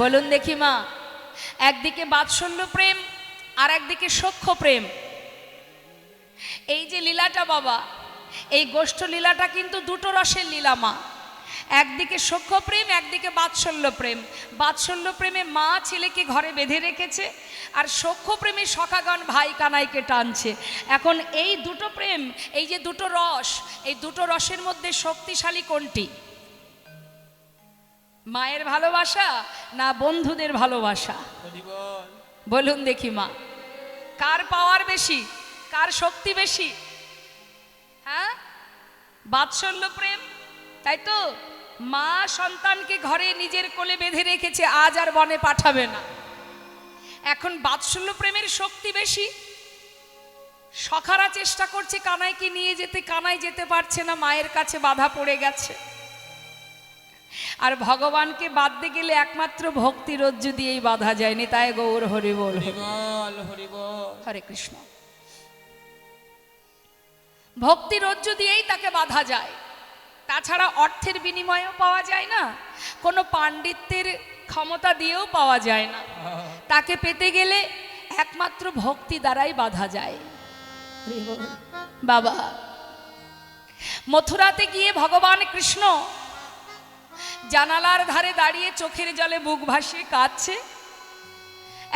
বলুন দেখি মা, একদিকে বাৎসল্য প্রেম আর একদিকে সখ্য প্রেম। এই যে লীলাটা বাবা, এই গোষ্ঠ লীলাটা কিন্তু দুটো রসের লীলা মা। একদিকে সখ্য প্রেম, একদিকে বাৎসল্য প্রেম। বাৎসল্য প্রেমে মা ছেলেকে ঘরে বেঁধে রেখেছে, আর সখ্য প্রেমে সখাগণ ভাই কানাইকে টানছে। এখন এই দুটো প্রেম, এই যে দুটো রস, এই দুটো রসের মধ্যে শক্তিশালী কোনটি? মায়ের ভালোবাসা না বন্ধুদের ভালোবাসা? বলুন দেখি মা, কার পাওয়ার বেশি, কার শক্তি বেশি? হ্যাঁ, বাৎসল্য প্রেম, তাই তো। মা সন্তানকে ঘরে নিজের কোলে বেঁধে রেখেছে, আজ আর বনে পাঠাবে না। এখন বাৎসল্য প্রেমের শক্তি বেশি। সখারা চেষ্টা করছে কানাইকে নিয়ে যেতে, কানাই যেতে পারছে না, মায়ের কাছে বাধা পড়ে গেছে। আর ভগবানকে বাঁধতে গেলে একমাত্র ভক্তি রজ্জু দিয়েই বাধা যায়নি। তাই গৌর হরি বল, হরে কৃষ্ণ। ভক্তি রজ্জু দিয়েই তাকে বাধা যায়, তাছাড়া অর্থের বিনিময়েও পাওয়া যায় না, কোনো পাণ্ডিত্যের ক্ষমতা দিয়েও পাওয়া যায় না। তাকে পেতে গেলে একমাত্র ভক্তি দ্বারাই বাধা যায়। বাবা, মথুরাতে গিয়ে ভগবান কৃষ্ণ জানালার ধারে দাঁড়িয়ে চোখের জলে বুক ভাসিয়ে কাঁদছে।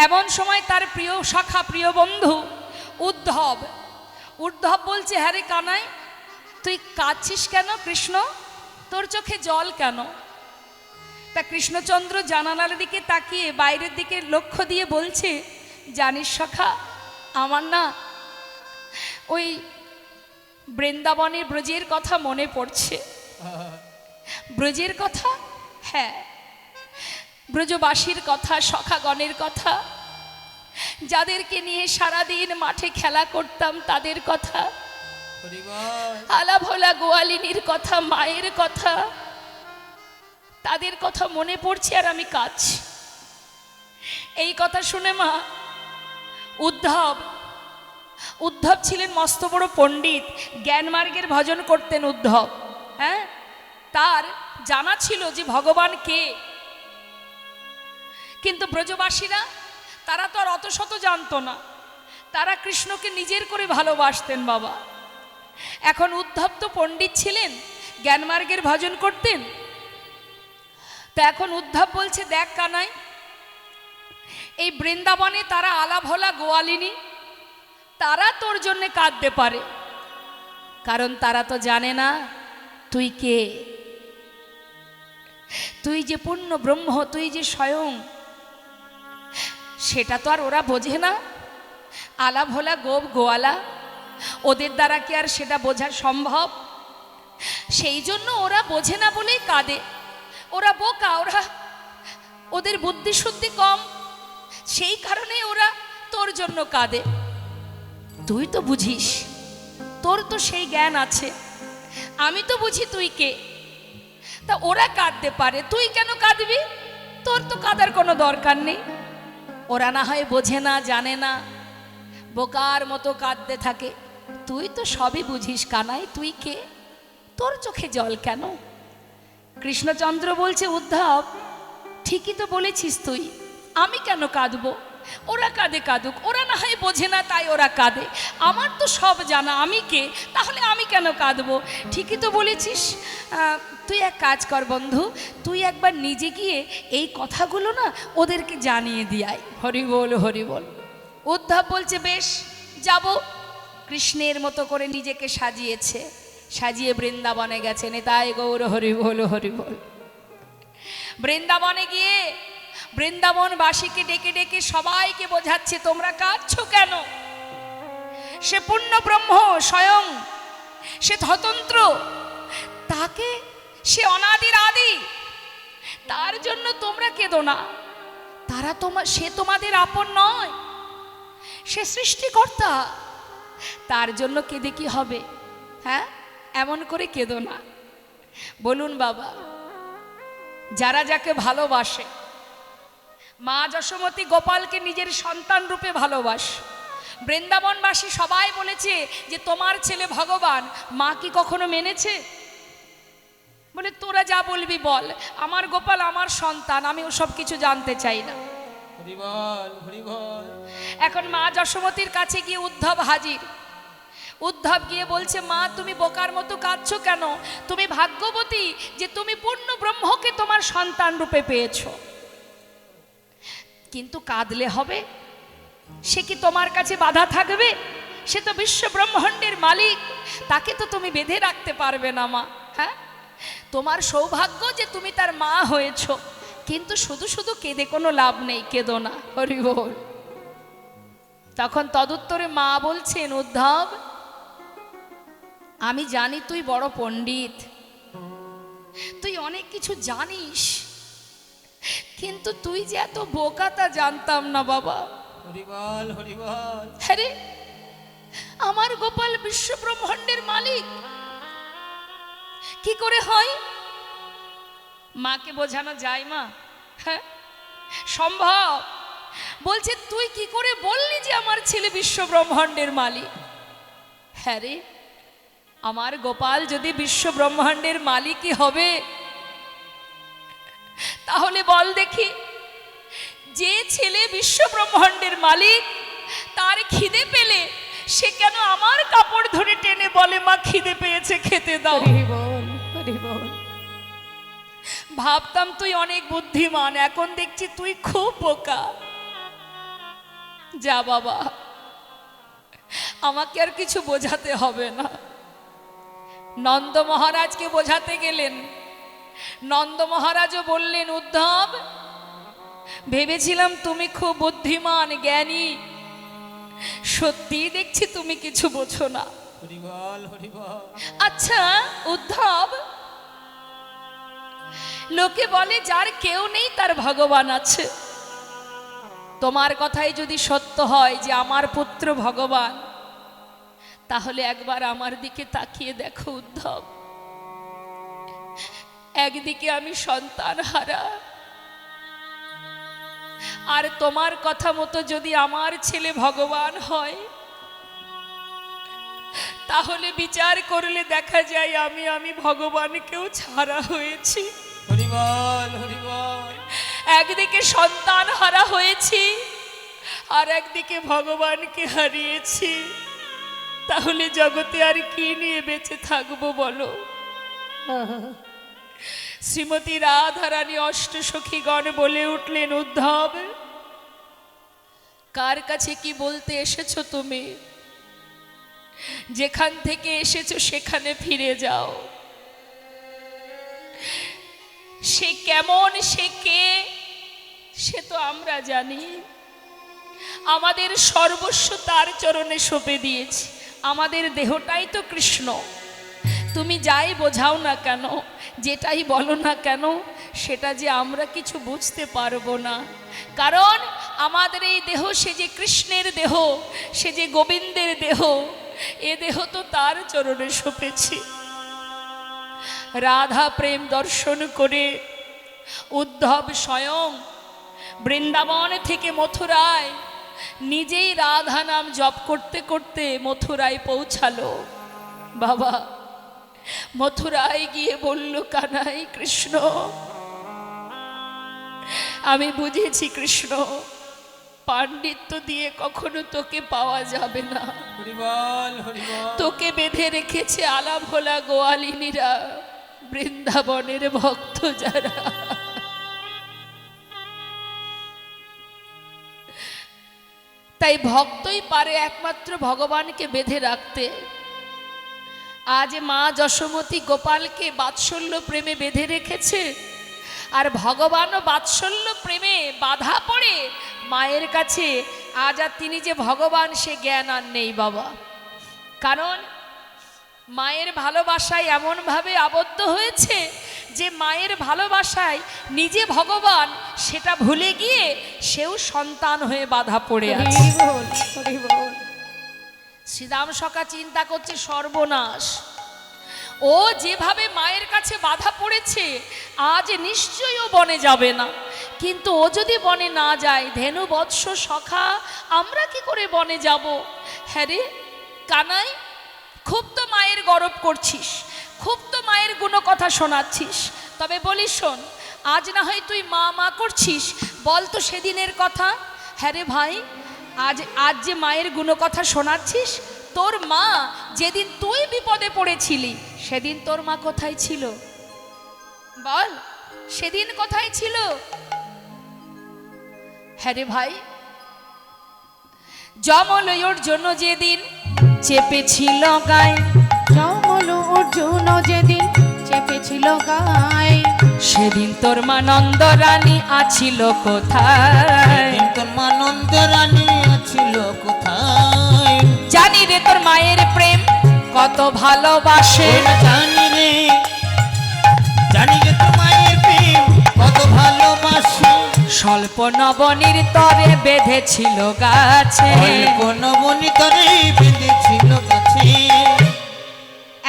এমন সময় তার প্রিয় সখা, প্রিয় বন্ধু উদ্ধব বলছে, হ্যাঁ রে কানাই, তুই কাঁদছিস কেন? কৃষ্ণ, তোর চোখে জল কেন? তা কৃষ্ণচন্দ্র জানালার দিকে তাকিয়ে বাইরের দিকে লক্ষ্য দিয়ে বলছে, জানিস সখা, আমার না ওই বৃন্দাবনের ব্রজের কথা মনে পড়ছে। ব্রজের কথা? হ্যাঁ, ব্রজবাসীর কথা, সখাগণের কথা, যাদেরকে নিয়ে সারাদিন মাঠে খেলা করতাম তাদের কথা, আলাভোলা গোয়ালিনীর কথা, মায়ের কথা, তাদের কথা মনে পড়ছে আর আমি কাঁদছি। এই কথা শুনে মা, উদ্ধব ছিলেন মস্ত বড় পণ্ডিত, জ্ঞানমার্গের ভজন করতেন উদ্ধব। হ্যাঁ, তার জানা ছিল যে ভগবান কে। কিন্তু ব্রজবাসীরা, তারা তো আর অত শত জানতো না, তারা কৃষ্ণকে নিজের করে ভালোবাসতেন বাবা। এখন উদ্ধব তো পণ্ডিত ছিলেন, জ্ঞানমার্গের ভজন করতেন। তা এখন উদ্ধব বলছে, দেখ কানাই, এই বৃন্দাবনে তারা আলাভোলা গোয়ালিনী, তারা তোর জন্য কাঁদতে পারে, কারণ তারা তো জানে না তুই কে। তুই যে পূর্ণ ব্রহ্ম, তুই যে স্বয়ং, সেটা তো আর ওরা বোঝে না। আলাভোলা গোপ গোয়ালা, ওদের দ্বারা কি আর সেটা বোঝা সম্ভব? সেই জন্য ওরা বোঝে না বলেই কাঁদে। ওরা বোকা, ওদের বুদ্ধি শুদ্ধি কম, সেই কারণে ওরা তোর জন্য কাঁদে। তুই তো বুঝিস, তোর তো সেই জ্ঞান আছে, আমি তো বুঝি তুই কে। তা ওরা কাঁদতে পারে, তুই কেন কাঁদবি? তোর তো কাঁদার কোনো দরকার নেই। ওরা না হয় বোঝে না, জানে না, বোকার মতো কাঁদতে থাকে। তুই তো সবই বুঝিস কানাই, তুই কে? তোর চোখে জল কেন? কৃষ্ণচন্দ্র বলছে, উদ্ধব, ঠিকই তো বলেছিস তুই, আমি কেন কাঁদবো? ওরা কাঁদে কাঁদুক, ওরা না হয় বোঝে না তাই ওরা কাঁদে, আমার তো সব জানা, আমি কে, তাহলে আমি কেন কাঁদবো? ঠিকই তো বলেছিস। তুই এক কাজ কর বন্ধু, তুই একবার নিজে গিয়ে এই কথাগুলো না ওদেরকে জানিয়ে দিয়াই। হরি বল, হরি বল। উদ্ধব বলছে, বেশ যাব। কৃষ্ণের মতো করে নিজেকে সাজিয়েছে, সাজিয়ে বৃন্দাবনে গেছেন। তাই গৌর হরি বল, হরি বল। বৃন্দাবনে গিয়ে বৃন্দাবনবাসীকে ডেকে ডেকে সবাইকে বোঝাচ্ছে, তোমরা কাঁদছো কেন? সে পূর্ণ ব্রহ্ম স্বয়ং, সে স্বতন্ত্র, তাকে, সে অনাদির আদি, তার জন্য তোমরা কেঁদো না। সে তোমাদের আপন নয়, সে সৃষ্টিকর্তা, তার জন্য কেঁদে কি হবে? হ্যাঁ, এমন করে কেঁদো না। বলুন বাবা, যারা যাকে ভালোবাসে, মা যশোমতী গোপালকে নিজের সন্তান রূপে ভালোবাসে। বৃন্দাবনবাসী সবাই বলেছে যে তোমার ছেলে ভগবান, মা কি কখনো মেনেছে? বলে তোরা যা বলবি বল, আমার গোপাল আমার সন্তান, আমি ওসব কিছু জানতে চাই না। হরি বল, হরি বল। এখন মা যশোমতীর কাছে গিয়ে উদ্ধব হাজির। উদ্ধব গিয়ে বলছে, মা তুমি বোকার মতো কাঁদছো কেন? তুমি ভাগ্যবতী যে তুমি পূর্ণ ব্রহ্মকে তোমার সন্তান রূপে পেয়েছো। কিন্তু কাঁদলে হবে? সে কি তোমার কাছে বাধা থাকবে? সে তো বিশ্ব ব্রহ্মাণ্ডের মালিক, তাকে তো তুমি বেঁধে রাখতে পারবে না মা। হ্যাঁ, তোমার সৌভাগ্য যে তুমি তার মা হয়েছো, কিন্তু শুধু শুধু কেঁদে কোনো লাভ নেই, কেঁদো না। হরি বল। তখন তদুত্তরে মা বলছেন, উদ্ধব আমি জানি তুই বড় পণ্ডিত, তুই অনেক কিছু জানিস, কিন্তু তুই যে এত বোকা তা জানতাম না বাবা। হরি বল, হরি বল। আরে আমার গোপাল বিশ্ব ব্রহ্মাণ্ডের মালিক কি করে হয়? মাকে বোঝানো যায় মা? হ্যাঁ সম্ভব। বলছে তুই কি করে বললি যে আমার ছেলে বিশ্ব ব্রহ্মাণ্ডের মালিক? হ্যাঁ রে, আমার গোপাল যদি বিশ্ব ব্রহ্মাণ্ডের মালিকই হবে, তাহলে বল দেখি, যে ছেলে বিশ্ব ব্রহ্মাণ্ডের মালিক তার খিদে পেলে সে কেন আমার কাপড় ধরে টেনে বলে মা খিদে পেয়েছে, খেতে দাও? হরি বল, হরি বল। ভাবতাম তুই অনেক বুদ্ধিমান, এখন দেখছি তুই খুব বোকা। যা বাবা, আমাকে আর কিছু বোঝাতে হবে না। নন্দ মহারাজকে বোঝাতে গেলেন। নন্দ মহারাজও বললেন, উদ্ধব ভেবেছিলাম তুমি খুব বুদ্ধিমান জ্ঞানী, সত্যি দেখছি তুমি কিছু বোঝো না। হরি বল, হরি বল। আচ্ছা উদ্ধব, লোকে বলে যার কেউ নেই তার ভগবান আছে। তোমার কথাই যদি সত্য হয় যে আমার পুত্র ভগবান, তাহলে একবার আমার দিকে তাকিয়ে দেখো উদ্ধব। একদিকে আমি সন্তান হারা, আর তোমার কথা মতো যদি আমার ছেলে ভগবান হয়, তাহলে বিচার করলে দেখা যায় আমি ভগবানকেও ছাড়া হয়েছি। হরি বল, হরি বল। একদিকে সন্তান হারা হয়েছি, আর একদিকে ভগবানকে হারিয়েছি। তাহলে জগতে আর কি নিয়ে বেঁচে থাকবো বলো? শ্রীমতী রাধারানী অষ্টসখীগণ বলে উঠলেন, উদ্ধব কার কাছে কি বলতে এসেছো তুমি? যেখান থেকে এসেছো সেখানে ফিরে যাও। সে কেমন, সে কে, সে তো আমরা জানি। আমাদের সর্বস্ব তার চরণে সঁপে দিয়েছি। আমাদের দেহটাই তো কৃষ্ণ। তুমি যাই বোঝাও না কেন, যেটাই বলো না কেন, সেটা যে আমরা কিছু বুঝতে পারবো না। কারণ আমাদের এই দেহ, সে যে কৃষ্ণের দেহ, সে যে গোবিন্দের দেহ, এ দেহ তো তার চরণে সঁপেছি। রাধা প্রেম দর্শন করে উদ্ধব স্বয়ং বৃন্দাবন থেকে মথুরায় নিজেই রাধা নাম জপ করতে করতে মথুরায় পৌঁছালো। বাবা মথুরায় গিয়ে বলল, কানাই কৃষ্ণ, আমি বুঝেছি কৃষ্ণ, পাণ্ডিত্য দিয়ে কখনো তোকে পাওয়া যাবে না। হরি বল, হরি বল। তোকে বেঁধে রেখেছে আলাভোলা গোয়ালিনীরা, বৃন্দাবনের ভক্ত যারা। তাই ভক্তই পারে একমাত্র ভগবানকে বেঁধে রাখতে। আজ মা যশোমতী গোপালকে বাৎসল্য প্রেমে বেঁধে রেখেছে, আর ভগবানও বাৎসল্য প্রেমে বাধা পড়ে মায়ের কাছে। আজ আর তিনি যে ভগবান সে জ্ঞান আর নেই বাবা। কারণ মায়ের ভালোবাসায় এমনভাবে আবদ্ধ হয়েছে যে মায়ের ভালোবাসায় নিজে ভগবান সেটা ভুলে গিয়ে সেও সন্তান হয়ে বাধা পড়ে আছে। হরি বল, হরি বল। শ্রীরাম সখা চিন্তা করছে সর্বনাশ, ও যেভাবে মায়ের কাছে বাধা পড়েছে আজ নিশ্চয়ই ও বনে যাবে না। কিন্তু ও যদি বনে না যায়, ধেনু বৎস সখা আমরা কি করে বনে যাব? হ্যাঁ রে কানাই, খুব তো মায়ের গরব করছিস, খুব তো মায়ের গুণ কথা শোনাচ্ছিস, তবে বলি শোন, আজ না হয় তুই মা মা করছিস, বল তো সেদিনের কথা। হ্যাঁ রে ভাই, আজ যে মায়ের গুণ কথা শোনাচ্ছিস, তোর মা যেদিন তুই বিপদে পড়েছিলি সেদিন তোর মা কোথায় ছিল? বল, সেদিন কোথায় ছিল? হ্যাঁ রে ভাই, জমলয়র জন্য যেদিন চেপেছিল গায়ে, জমল অর্জুন যেদিন চেপেছিল গায়ে, সেদিন তোর মা নন্দ রানী আছিল কোথায়? তোর মা নন্দ রানী ছিল কোথায়? জানি রে তোর মায়ের প্রেম কত ভালোবাসে, জানি রে, জানি রে তোর মায়ের প্রেম কত ভালোবাসে। স্বল্প নবনীর তরে বেঁধেছিল গাছে, কোন বনি তরে বেঁধেছিল গাছে।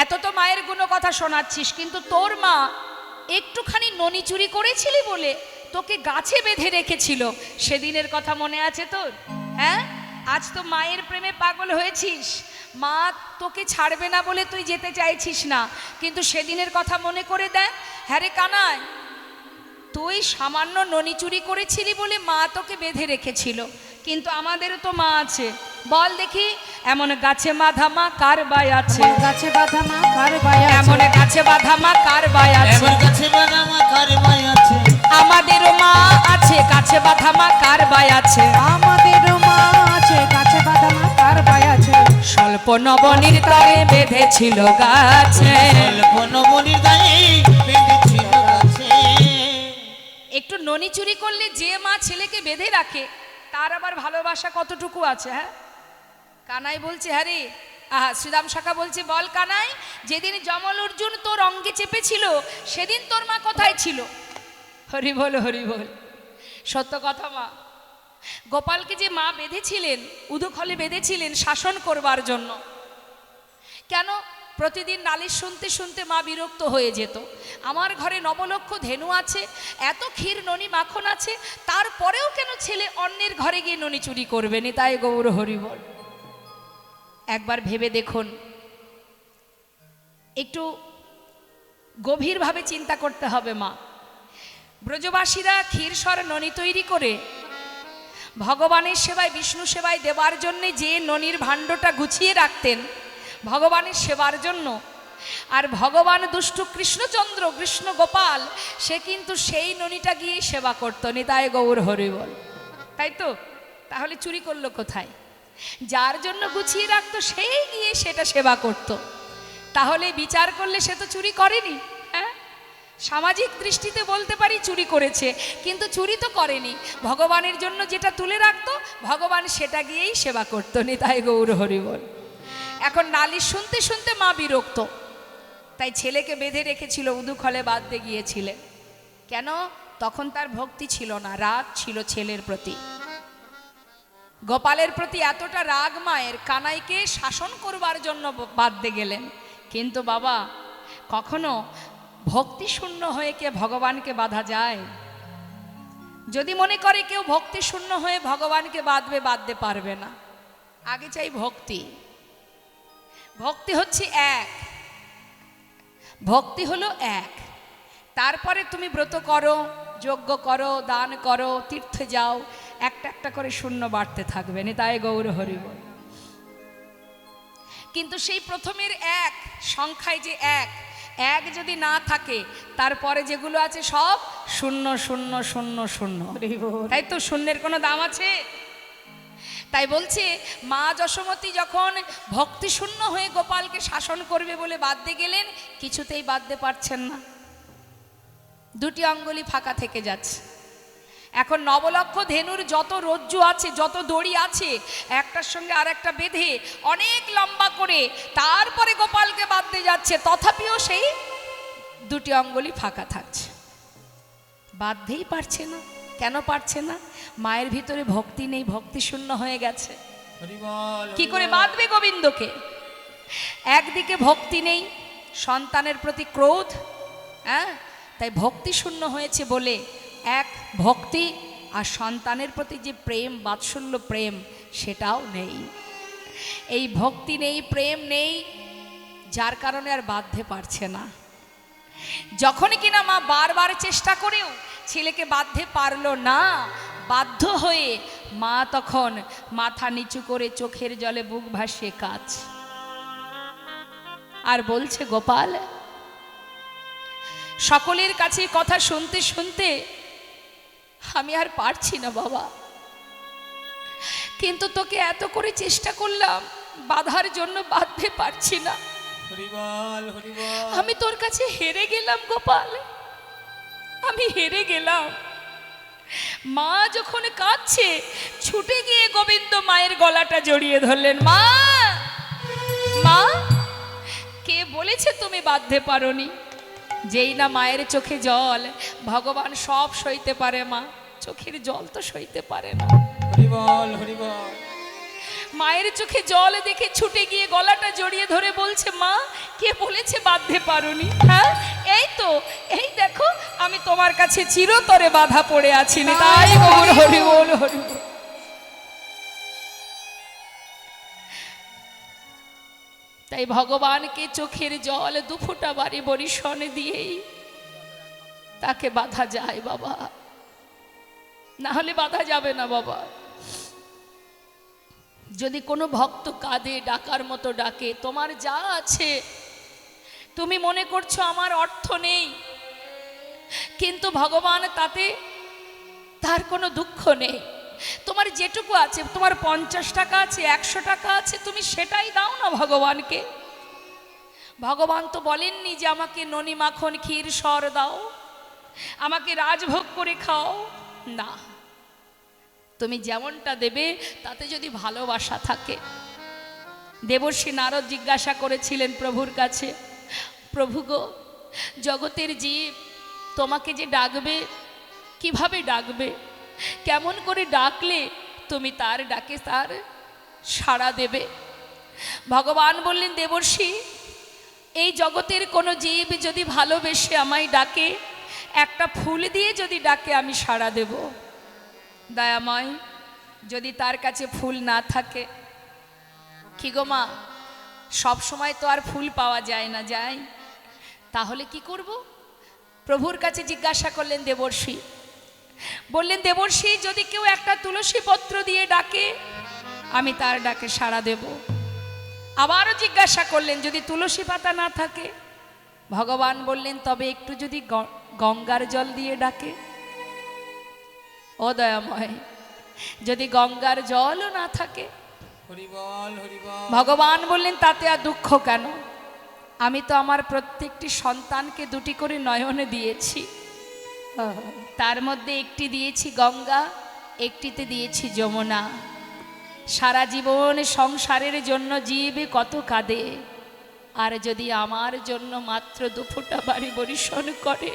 এত তো মায়ের গুণ কথা শোনাচ্ছিস, কিন্তু তোর মা একটুখানি ননি চুরি করেছিলি বলে তোকে গাছে বেঁধে রেখেছিল, সেদিনের কথা মনে আছে তোর? হ্যাঁ, আজ তো মায়ের প্রেমে পাগল হয়েছিস, মা তোকে ছাড়বে না বলে তুই যেতে চাইছিস না, কিন্তু সেদিনের কথা মনে করে দেখ। হ্যাঁ রে কানাই, তুই সামান্য ননি চুরি করেছিলি বলে মা তোকে বেঁধে রেখেছিল, কিন্তু আমাদেরও তো মা আছে। বল দেখি, এমন গাছে বাঁধা মা কার বাই আছে? গাছে বাঁধা মা কার বায়া, এমন গাছে বাঁধা মা কার বাই আছে? এমন গাছে বাঁধা মা কার বাই আছে? আমাদেরও মা আছে, গাছে বাঁধা মা কার বাই আছে? আমাদেরও মা আছে, গাছে বাঁধা মা কার বায়া আছে। স্বল্প নবনীর তরে বেঁধেছিল গাছে, কোন বনির গায়ে বেঁধেছিল গাছে। একটু ননি চুরি করলে যে মা ছেলেকে বেঁধে রাখে, তার আবার ভালোবাসা কতটুকু আছে? হ্যাঁ, কানাই বলছে, হ্যাঁ রে, শ্রীরাম শাখা বলছে, বল কানাই, যেদিন জমল অর্জুন তোর অঙ্গে চেপেছিল সেদিন তোর মা কোথায় ছিল? হরি বল, হরি বল। সত্য কথা মা, গোপালকে যে মা বেঁধেছিলেন, উদুখলে বেঁধেছিলেন শাসন করবার জন্য। কেন? প্রতিদিন নালিশ শুনতে শুনতে মা বিরক্ত হয়ে যেত। আমার ঘরে নবলক্ষ ধেনু আছে, এত ক্ষীর ননি মাখন আছে, তারপরেও কেন ছেলে অন্যের ঘরে গিয়ে ননি চুরি করবে? তাই গৌর হরি বল। একবার ভেবে দেখুন, একটু গভীরভাবে চিন্তা করতে হবে মা। ব্রজবাসীরা ক্ষীরসর ননি তৈরি করে ভগবানের সেবায়, বিষ্ণু সেবায় দেবার জন্যে যে ননির ভাণ্ডটা গুছিয়ে রাখতেন ভগবানের সেবার জন্য, আর ভগবান দুষ্টু কৃষ্ণচন্দ্র, কৃষ্ণ গোপাল, সে কিন্তু সেই ননিটা গিয়ে সেবা করতো। তাই গৌর হরি বল। তাই তো, তাহলে চুরি করলো কোথায়? যার জন্য গুছিয়ে রাখতো সেই গিয়ে সেটা সেবা করত। তাহলে বিচার করলে সে তো চুরি করেনি। হ্যাঁ, সামাজিক দৃষ্টিতে বলতে পারি চুরি করেছে, কিন্তু চুরি তো করেনি। ভগবানের জন্য যেটা তুলে রাখতো ভগবান সেটা গিয়েই সেবা করতো। তাই গৌর হরি বল। এখন নালিশ শুনতে শুনতে মা বিরক্ত, তাই ছেলেকে বেঁধে রেখেছিল, উদুখলে বাঁধতে গিয়েছিলেন। কেন? তখন তার ভক্তি ছিল না, রাগ ছিল ছেলের প্রতি। গোপালের প্রতি এতটা রাগ মায়ের, কানাইকে শাসন করবার জন্য বাঁধতে গেলেন। কিন্তু বাবা, কখনো ভক্তি শূন্য হয়ে কে ভগবানকে বাঁধা যায়? যদি মনে করে কেউ ভক্তি শূন্য হয়ে ভগবানকে বাঁধবে, বাঁধতে পারবে না। আগে চাই ভক্তি। ভক্তি হচ্ছে এক, ভক্তি হলো এক। তারপরে তুমি ব্রত করো, যজ্ঞ করো, দান করো, তীর্থে যাও, একটা একটা করে শূন্য বাড়তে থাকবে। তাই গৌর হরি বল। কিন্তু সেই প্রথমের এক সংখ্যায় যে এক, এক যদি না থাকে, তারপরে যেগুলো আছে সব শূন্য শূন্য শূন্য শূন্য। তাই তো, শূন্যের কোনো দাম আছে? তাই বলছে মা যশোমতী যখন ভক্তি শূন্য হয়ে গোপালকে শাসন করবে বলে বাঁধতে গেলেন, কিছুতেই বাঁধতে পারছেন না, দুটি অঙ্গুলি ফাঁকা থেকে যাচ্ছে। এখন নবলক্ষ ধেনুর যত রজ্জু আছে, যত দড়ি আছে, একটার সঙ্গে আর একটা বেঁধে অনেক লম্বা করে তারপরে গোপালকে বাঁধতে যাচ্ছে, তথাপিও সেই দুটি অঙ্গুলি ফাঁকা থাকছে, বাঁধতেই পারছে না। কেন পারছে না? মায়ের ভিতরে ভক্তি নেই, ভক্তি শূন্য হয়ে গেছে। কি করে বাঁধবে গোবিন্দকে? একদিকে ভক্তি নেই, সন্তানের প্রতি ক্রোধ, হ্যাঁ, তাই ভক্তি শূন্য হয়েছে বলে এক ভক্তি, আর সন্তানের প্রতি যে প্রেম, বাৎসল্য প্রেম, সেটাও নেই। এই ভক্তি নেই, প্রেম নেই, যার কারণে আর বাঁধতে পারছে না। যখনই কিনা মা বারবার চেষ্টা করেও ছেলেকে বাঁধতে পারলো না, বাধ্য হয়ে মা তখন মাথা নিচু করে চোখের জলে বুক ভাসিয়ে কাঁদছে আর বলছে, গোপাল, সকলের কাছে কথা শুনতে শুনতে আমি আর পারছি না বাবা, কিন্তু তোকে এত করে চেষ্টা করলাম বাঁধার জন্য, বাঁধতে পারছি না। হরিবল হরিবল। আমি তোর কাছে হেরে গেলাম গোপাল, আমি হেরে গেলাম। মা যখন কাঁদছে ছুটে গিয়ে গোবিন্দ মায়ের গলাটা জড়িয়ে ধরলেন। মা, মা, কে বলেছে তুমি বাঁধতে পারোনি? যেই না মায়ের চোখে জল, ভগবান সব সইতে পারে, মা চোখের জল তো সইতে পারে না। হরিবল হরিবল। মায়ের চোখে জল দেখে ছুটে গিয়ে গলাটা জড়িয়ে ধরে বলছে, মা, কে বলেছে বাঁধতে পারোনি? হ্যাঁ, এই তো, এই দেখো আমি তোমার কাছে চিরতরে বাধা পড়ে আছি। তাই গৌর হরি বল হরি বল। তাই ভগবানকে চোখের জল দুফোঁটা বাড়ি বরিশন দিয়েই তাকে বাধা যায় বাবা, না হলে বাধা যাবে না বাবা। যদি কোনো ভক্ত কাঁদে, ডাকার মতো ডাকে, তোমার যা আছে, তুমি মনে করছো আমার অর্থ নেই, কিন্তু ভগবান তাতে তার কোনো দুঃখ নেই। তোমার যেটুকু আছে, তোমার 50 টাকা আছে, 100 টাকা আছে, তুমি সেটাই দাও না ভগবানকে। ভগবান তো বলেননি যে আমাকে ননি মাখন ক্ষীর সর দাও, আমাকে রাজভোগ করে খাও, না, তুমি যেমনটা দেবে তাতে যদি ভালোবাসা থাকে। দেবর্ষী নারদ জিজ্ঞাসা করেছিলেন প্রভুর কাছে, প্রভু গো, জগতের জীব তোমাকে যে ডাকবে, কিভাবে ডাকবে, কেমন করে ডাকলে তুমি তার ডাকে তার সাড়া দেবে? ভগবান বললেন, দেবর্ষী, এই জগতের কোনো জীব যদি ভালোবেসে আমায় ডাকে, একটা ফুল দিয়ে যদি ডাকে আমি সাড়া দেব। দয়াময়, যদি তার কাছে ফুল না থাকে, কি গো মা, সব সময় তো আর ফুল পাওয়া যায় না, যায়, তাহলে কি করব? প্রভুর কাছে জিজ্ঞাসা করলেন দেবর্ষী, বললেন, দেবর্ষী, যদি কেউ একটা তুলসী পত্র দিয়ে ডাকে আমি তার ডাকে সাড়া দেব। আবারও জিজ্ঞাসা করলেন, যদি তুলসী পাতা না থাকে? ভগবান বললেন, তবে একটু যদি গঙ্গার জল দিয়ে ডাকে? ও দয়াময়, যদি গঙ্গার জলও না থাকে? হরিবল হরিবল। ভগবান বললেন, তাতে আর দুঃখ কেন? আমি তো আমার প্রত্যেকটি সন্তানকে 2টি করে নয়নে দিয়েছি, তার মধ্যে একটি দিয়েছি গঙ্গা, একটিতে দিয়েছি যমুনা। সারা জীবন সংসারের জন্য জীব কত কাঁদে, আর যদি আমার জন্য মাত্র 2 ফোঁটা বাড়ি বরিশন করে,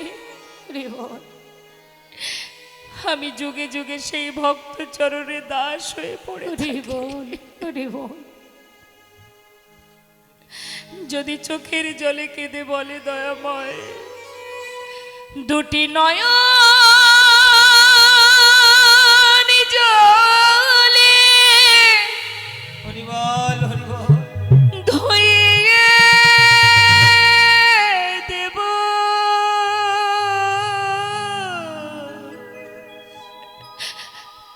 আমি যুগে যুগে সেই ভক্ত চরণে দাস হয়ে পড়ে থাকি। যদি চোখের জলে কেঁদে বলে, দয়াময়, 2টি নয়ন জলে হরিবল হরিবল। ধুইয়ে দেব,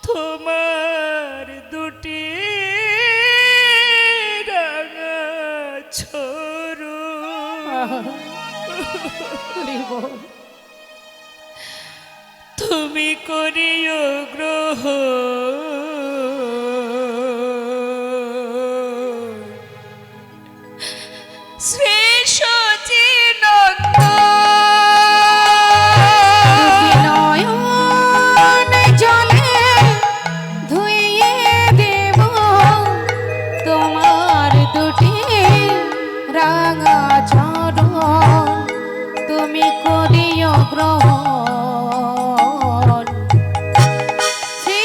তোমার 2টি রাঙা ছোরো, তুমি করিও গ্রহ, শ্রী নয়ন জলে ধুইয়ে দেব তোমার 2টি রাঙা চরণ, তুমি করিও গ্রহণ। শ্রী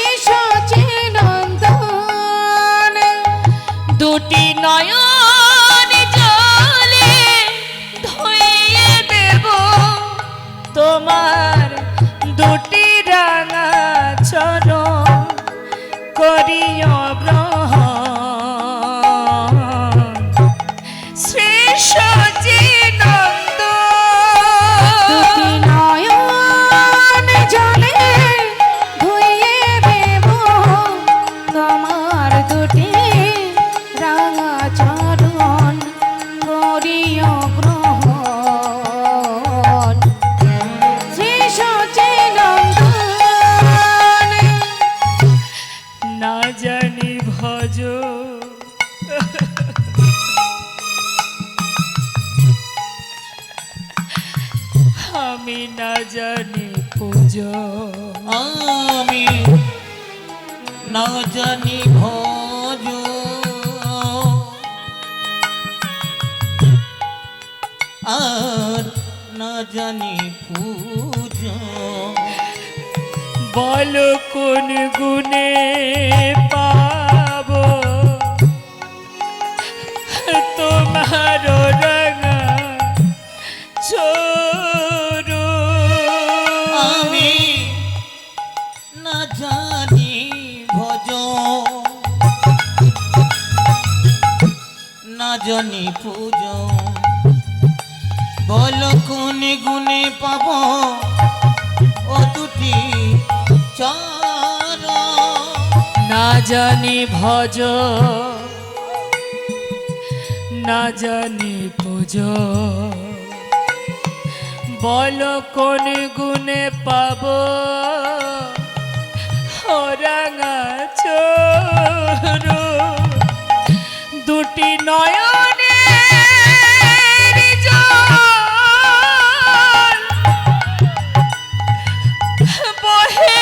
জানি পুজো আমি না জানি ভজ আর না জানি পূজো বলো কোন গুণে পাবো তোমার রাঙা চোরো আমি না জানি ভজ না জানি পূজো বলো কোন গুণে পাব ও দুটি চর না জানি ভজ না জানি পুজো বলো কোন গুণে পাবো ও রাঙা চোরো দুটি নয়নে বহে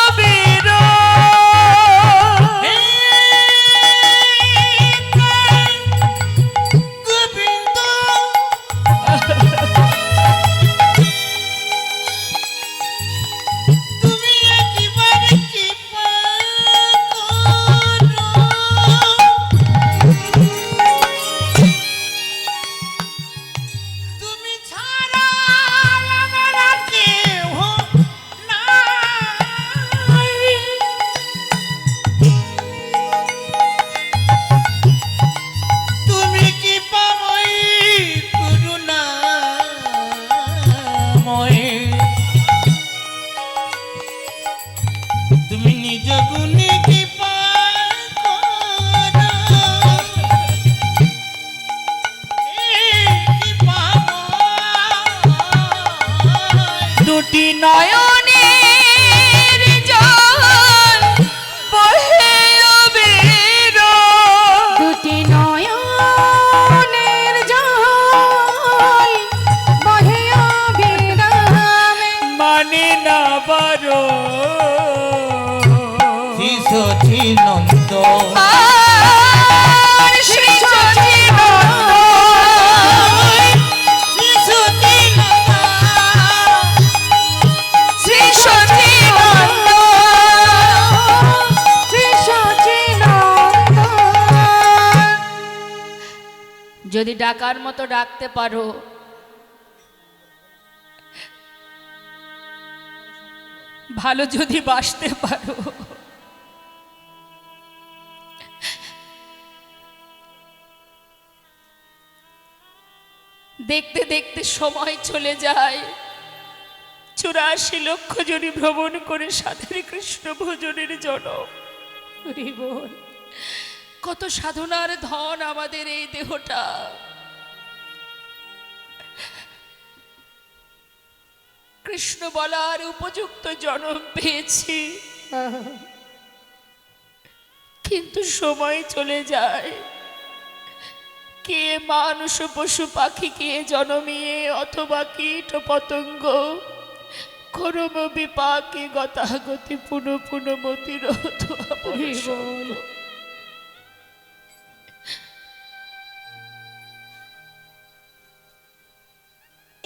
অবির গোবিন্দ তুমি একেবারে কৃপা করো তুমি ছাড়া আমার আর কেহ নাই তুমি কি পাবই করুণাময় তুমি নিজ গুণে কি দুটি নয়নের জল বহে অবির দুটি নয়নের জল বহে অবিরামে মানে না বারো সচিনন্দ আর শ্রী শ্রী সচিদানন্দ শ্রী সচিদানন্দ যদি ডাকার মতো ডাকতে পারো ভালো যদি বাসতে পারো দেখতে দেখতে সময় চলে যায় 84 লক্ষ জনই ভ্রমণ করে সাধের কৃষ্ণ ভোজনের জনম হরি বল কত সাধনার ধন আমাদের এই দেহটা কৃষ্ণ বলার উপযুক্ত জনম পেয়েছি কিন্তু সময় চলে যায় কে মানুষ পশু পাখিকে জন্মিয়ে অথবা কীট পতঙ্গ করম বিপাকে গতাগতি পুনঃ পুনঃ মতির হরি বল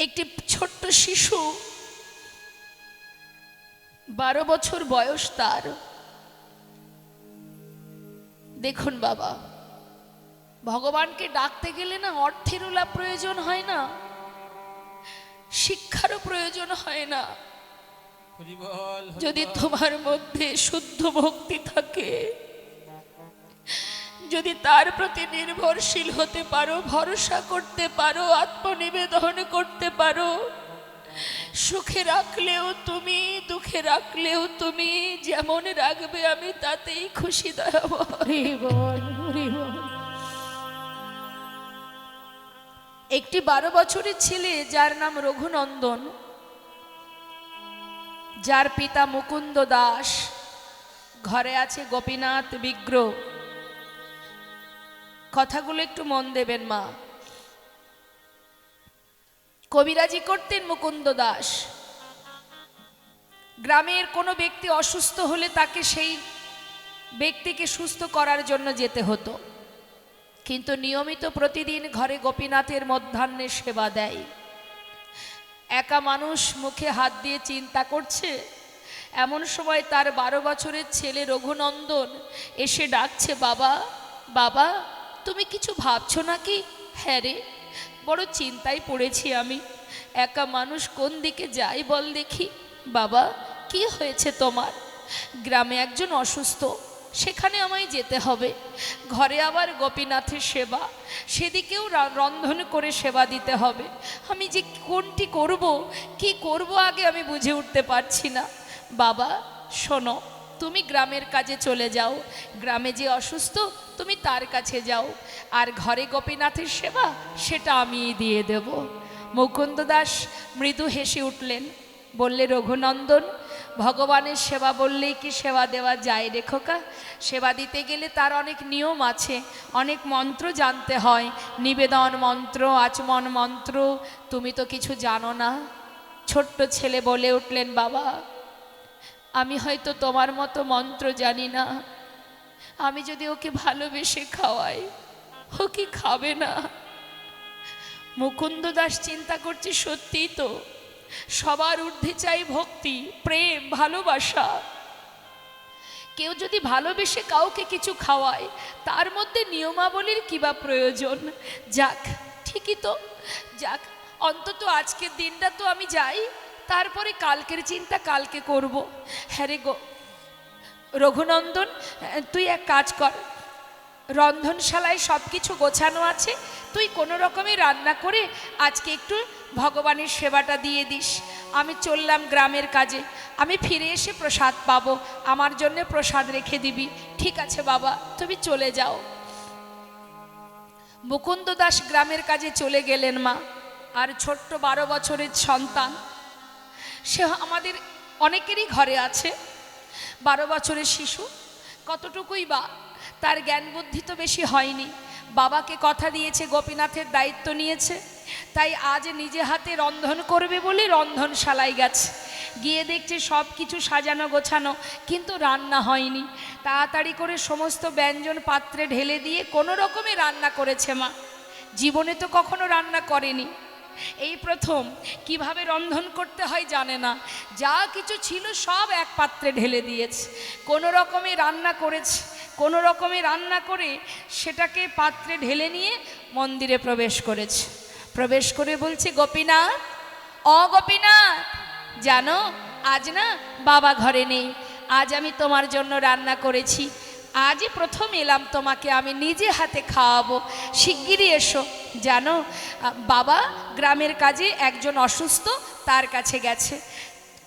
একটি ছোট্ট শিশু 12 বছর বয়স তার দেখুন বাবা ভগবানকে ডাকতে গেলে না অর্থেরও প্রয়োজন হয় না শিক্ষারও প্রয়োজন হয় না যদি তোমার মধ্যে শুদ্ধ ভক্তি থাকে যদি তার প্রতি নির্ভরশীল হতে পারো ভরসা করতে পারো আত্মনিবেদন করতে পারো সুখে রাখলেও তুমি দুঃখে রাখলেও তুমি যেমন রাখবে আমি তাতেই খুশি দয়াময় হরি বল হরি বল একটি 12 বছরের ছেলে যার নাম রঘুনন্দন যার পিতা মুকুন্দ দাস ঘরে আছে গোপীনাথ বিগ্রহ কথাগুলো একটু মন দেবেন মা কবিরাজি করতেন মুকুন্দ দাস গ্রামের কোনো ব্যক্তি অসুস্থ হলে তাকে সেই ব্যক্তিকে সুস্থ করার জন্য যেতে হতো, কিন্তু নিয়মিত প্রতিদিন ঘরে গোপীনাথের মধ্যাহ্নের সেবা দেয়। একা মানুষ মুখে হাত দিয়ে চিন্তা করছে, এমন সময় তার 12 বছরের ছেলে রঘুনন্দন এসে ডাকছে, বাবা বাবা, তুমি কিছু ভাবছো নাকি? হ্যাঁ রে, বড় চিন্তায় পড়েছি আমি, একা মানুষ কোন দিকে যাই বল দেখি। বাবা, কি হয়েছে তোমার? গ্রামে একজন অসুস্থ, সেখানে আমায় যেতে হবে। ঘরে আবার গোপীনাথের সেবা, সেদিকেও রন্ধন করে সেবা দিতে হবে। আমি যে কোনটি করব, কি করব আগে আমি বুঝে উঠতে পারছি না। বাবা শোনো, তুমি গ্রামের কাজে চলে যাও, গ্রামে যে অসুস্থ তুমি তার কাছে যাও, আর ঘরে গোপীনাথের সেবা সেটা আমিই দিয়ে দেব। মুকুন্দ দাস মৃদু হেসে উঠলেন, বললে, রঘুনন্দন, ভগবানের সেবা বললেই কি সেবা দেওয়া যায় রে খোকা? সেবা দিতে গেলে তার অনেক নিয়ম আছে, অনেক মন্ত্র জানতে হয়, নিবেদন মন্ত্র, আচমন মন্ত্র, তুমি তো কিছু জানো না। ছোট্ট ছেলে বলে উঠলেন, বাবা, আমি হয়তো তোমার মতো মন্ত্র জানি না, আমি যদি ওকে ভালোবেসে খাওয়াই ও কি খাবে না? মুকুন্দ দাস চিন্তা করছে, সত্যিই তো, সবার ঊর্ধ্বে চাই ভক্তি, প্রেম, ভালোবাসা। কেউ যদি ভালোবেসে কাউকে কিছু খাওয়ায়, তার মধ্যে নিয়মাবলীর কি বা প্রয়োজন? যাক, ঠিকই তো, যাক, অন্তত আজকের দিনটা তো আমি যাই, তারপরে কালকের চিন্তা কালকে করব। হ্যাঁ রে রঘুনন্দন, তুই এক কাজ কর, রন্ধনশালায় সব কিছু গোছানো আছে, তুই কোনো রকমে রান্না করে আজকে একটু ভগবানের সেবাটা দিয়ে দিস। আমি চললাম গ্রামের কাজে, আমি ফিরে এসে প্রসাদ পাবো, আমার জন্য প্রসাদ রেখে দিবি। ঠিক আছে বাবা, তুমি চলে যাও। মুকুন্দ দাস গ্রামের কাজে চলে গেলেন মা। আর ছোট্ট 12 বছরের সন্তান, সে আমাদের অনেকেরই ঘরে আছে, 12 বছরের শিশু, কতটুকুই বা তার জ্ঞান বুদ্ধি তো বেশি হয়নি। বাবাকে কথা দিয়েছে, গোপীনাথের দায়িত্ব নিয়েছে, তাই আজ নিজে হাতে রন্ধন করবে বলে রন্ধনশালায় গেছে। গিয়ে দেখছে সব কিছু সাজানো গোছানো, কিন্তু রান্না হয়নি। তাড়াতাড়ি করে সমস্ত ব্যঞ্জন পাত্রে ঢেলে দিয়ে কোনো রকমে রান্না করেছে মা। জীবনে তো কখনো রান্না করেনি, এই প্রথম। কিভাবে রন্ধন করতে হয় জানে না, যা কিছু ছিল সব এক পাত্রে ঢেলে দিয়েছে, কোনো রকমে রান্না করেছে। কোনো রকমে রান্না করে সেটাকে পাত্রে ঢেলে নিয়ে মন্দিরে প্রবেশ করেছে। প্রবেশ করে বলছে, গোপীনাথ, গোপীনাথ, জানো আজ না বাবা ঘরে নেই, আজ আমি তোমার জন্য রান্না করেছি, আজই প্রথম এলাম, তোমাকে আমি নিজে হাতে খাওয়াবো, শিগগিরই এসো। জানো বাবা গ্রামের কাজে একজন অসুস্থ, তার কাছে গেছে,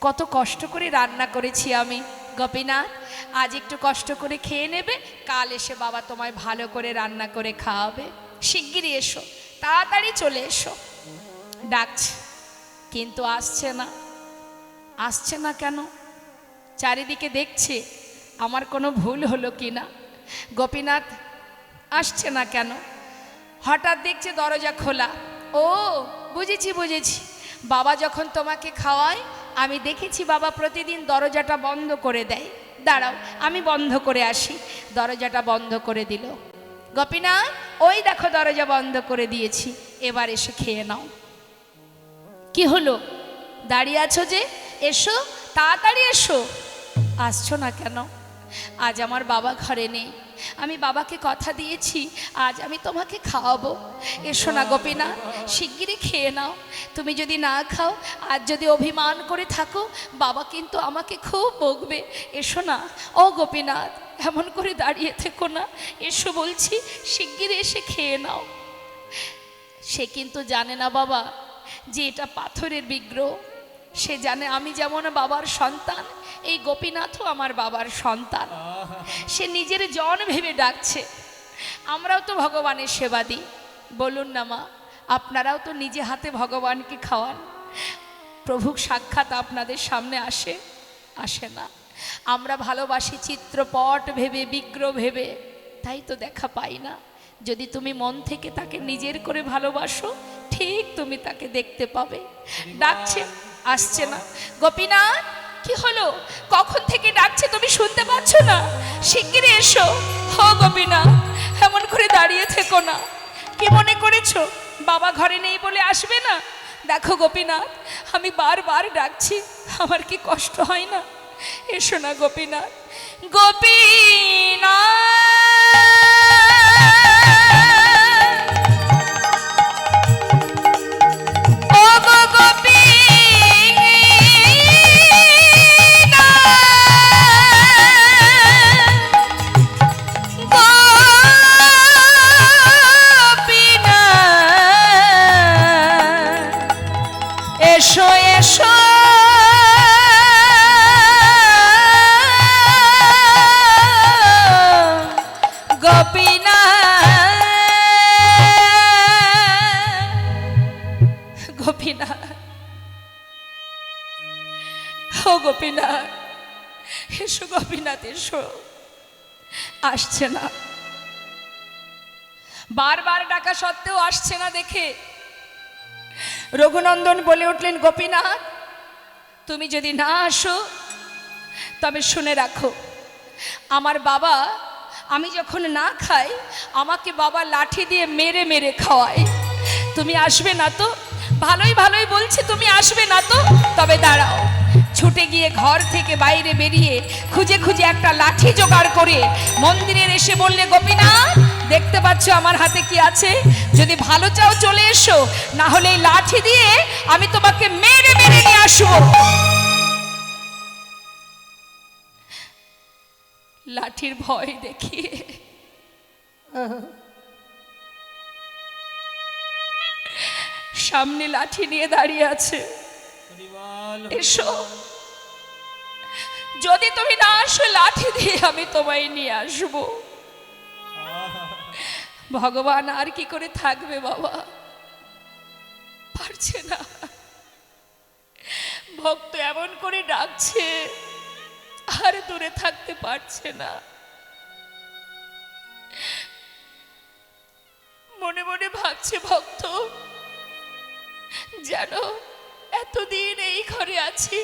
কত কষ্ট করে রান্না করেছি আমি। গোপীনাথ, আজ একটু কষ্ট করে খেয়ে নেবে, কাল এসে বাবা তোমায় ভালো করে রান্না করে খাওয়াবে, শিগগিরই এসো, তাড়াতাড়ি চলে এসো। ডাকছে, কিন্তু আসছে না। আসছে না কেন? চারিদিকে দেখছে আমার কোনো ভুল হলো কি না, গোপীনাথ আসছে না কেন। হঠাৎ দেখছে দরজা খোলা। ও বুঝেছি বুঝেছি, বাবা যখন তোমাকে খাওয়ায় আমি দেখেছি বাবা প্রতিদিন দরজাটা বন্ধ করে দেয়, দাঁড়াও আমি বন্ধ করে আসি। দরজাটা বন্ধ করে দিল। গোপীনাথ, ওই দেখো দরজা বন্ধ করে দিয়েছি, এবার এসে খেয়ে নাও। কি হলো, দাঁড়িয়ে আছো যে? এসো, তাড়াতাড়ি এসো। আসছো না কেন? আজ আমার বাবা ঘরে নেই, আমি বাবাকে কথা দিয়েছি আজ আমি তোমাকে খাওয়াবো। এসো না গোপীনাথ, শিগগিরই খেয়ে নাও। তুমি যদি না খাও, আজ যদি অভিমান করে থাকো, বাবা কিন্তু আমাকে খুব বকবে। এসো না ও গোপীনাথ, এমন করে দাঁড়িয়ে থেকো না, এসো বলছি, শিগগিরই এসে খেয়ে নাও। সে কিন্তু জানে না বাবা যে এটা পাথরের বিগ্রহ। সে জানে আমি যেমন বাবার সন্তান, এই গোপীনাথও আমার বাবার সন্তান। সে নিজের জন ভেবে ডাকছে। আমরাও তো ভগবানের সেবা দিই, বলুন না মা, আপনারাও তো নিজে হাতে ভগবানকে খাওয়ান। প্রভু সাক্ষাৎ আপনাদের সামনে আসে? আসে না। আমরা ভালোবাসি চিত্রপট ভেবে, বিগ্রহ ভেবে, তাই তো দেখা পাই না। যদি তুমি মন থেকে তাকে নিজের করে ভালোবাসো, ঠিক তুমি তাকে দেখতে পাবে। ডাকছে, আসছে না। গোপীনাথ, কি হলো? কখন থেকে ডাকছে তুমি শুনতে পাচ্ছ না? শিগগিরই এসো। হো গোপীনাথ, এমন করে দাঁড়িয়ে থেকো না। কি মনে করেছো বাবা ঘরে নেই বলে আসবে না? দেখো গোপীনাথ, আমি বারবার ডাকছি, আমার কি কষ্ট হয় না? এসো না গোপীনাথ, গোপীনাথ, ও গো গোপীনাথ, এসো এসো গোপীনাথ, ও গোপীনাথ, এসো গোপীনাথ এসো। আসছে না, বারবার ডাকা সত্ত্বেও আসছে না দেখে রঘুনন্দন বলে উঠলেন, গোপীনাথ তুমি যদি না আসো তবে শুনে রাখো, আমার বাবা, আমি যখন না খাই আমাকে বাবা লাঠি দিয়ে মেরে মেরে খাওয়ায়। তুমি আসবে না তো? ভালোই ভালোই বলছি, তুমি আসবে না তো? তবে দাঁড়াও। ছুটে গিয়ে ঘর থেকে বাইরে বেরিয়ে খুঁজে খুঁজে একটা লাঠি জোগাড় করে মন্দিরের এসে বললে, গোপীনাথ দেখতে পাচ্ছ আমার হাতে কি আছে? যদি ভালো চাও চলে এসো, না হলে এই লাঠি দিয়ে আমি তোমাকে মেরে মেরে নিয়ে আসবো। লাঠির ভয় দেখিয়ে সামনে লাঠি নিয়ে দাঁড়িয়ে আছে। এসো, যদি তুমি না আসো লাঠি দিয়ে আমি তোমায় নিয়ে আসবো। ভগবান আর কি করে থাকবে বাবা, পারছে না। ভক্ত এমন করে ডাকছে, আর দূরে থাকতে পারছে না। মনে মনে ভাবছে ভক্ত, জানো এতদিন এই ঘরে আছি,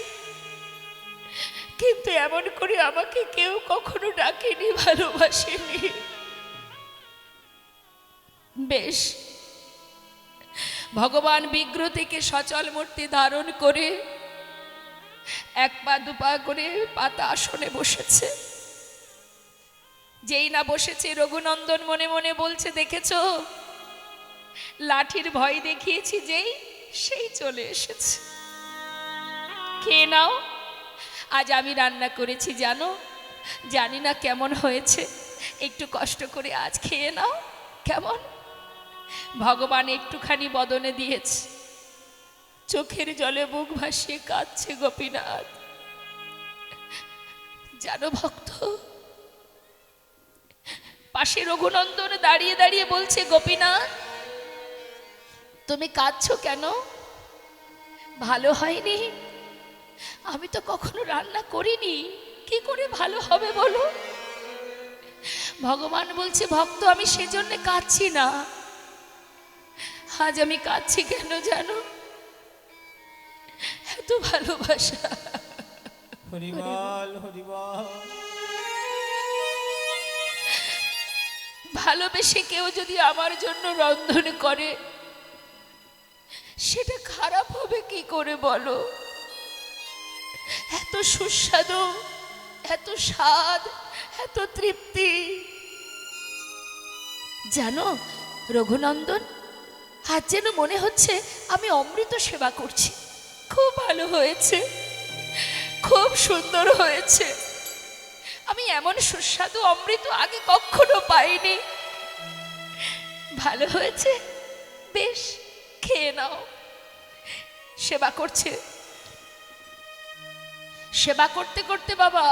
কিন্তু এমন করে আমাকে কেউ কখনো ডাকেনি, ভালোবাসেনি। বেশ, ভগবান বিগ্রহ থেকে সচল মূর্তি ধারণ করে এক পা দুপা করে পাতা আসনে বসেছে। যেই না বসেছে রঘুনন্দন মনে মনে বলছে, দেখেছো লাঠির ভয় দেখিয়েছি যেই, সেই চলে এসেছে। খেয়ে নাও, আজ আমি রান্না করেছি জানো, জানি না কেমন হয়েছে, একটু কষ্ট করে আজ খেয়ে নাও। কেমন? ভগবান একটুখানি বদনে দিয়েছে, চোখের জলে বুক ভাসিয়ে কাঁদছে গোপীনাথ। জানো ভক্ত, পাশে রঘুনন্দন দাঁড়িয়ে দাঁড়িয়ে বলছে, গোপীনাথ তুমি কাঁদছো কেন? ভালো হয়নি? আমি তো কখনো রান্না করিনি, কি করে ভালো হবে বলো? ভগবান বলছে, ভক্ত আমি সেজন্য কাঁদছি না। আজ আমি কাঁদছি কেন জানো? এত ভালোবাসা। হরিবল হরিবল। ভালোবেসে কেউ যদি আমার জন্য রন্ধন করে, সেটা খারাপ হবে কি করে বলো? এত সুস্বাদু, এত স্বাদ, এত তৃপ্তি। জানো রঘুনন্দন, আজ যেন মনে হচ্ছে আমি অমৃত সেবা করছি। খুব ভালো হয়েছে, খুব সুন্দর হয়েছে। আমি এমন সুস্বাদু অমৃত আগে কখনো পাইনি। ভালো হয়েছে, বেশ খেয়ে নাও। সেবা করছে, সেবা করতে করতে বাবা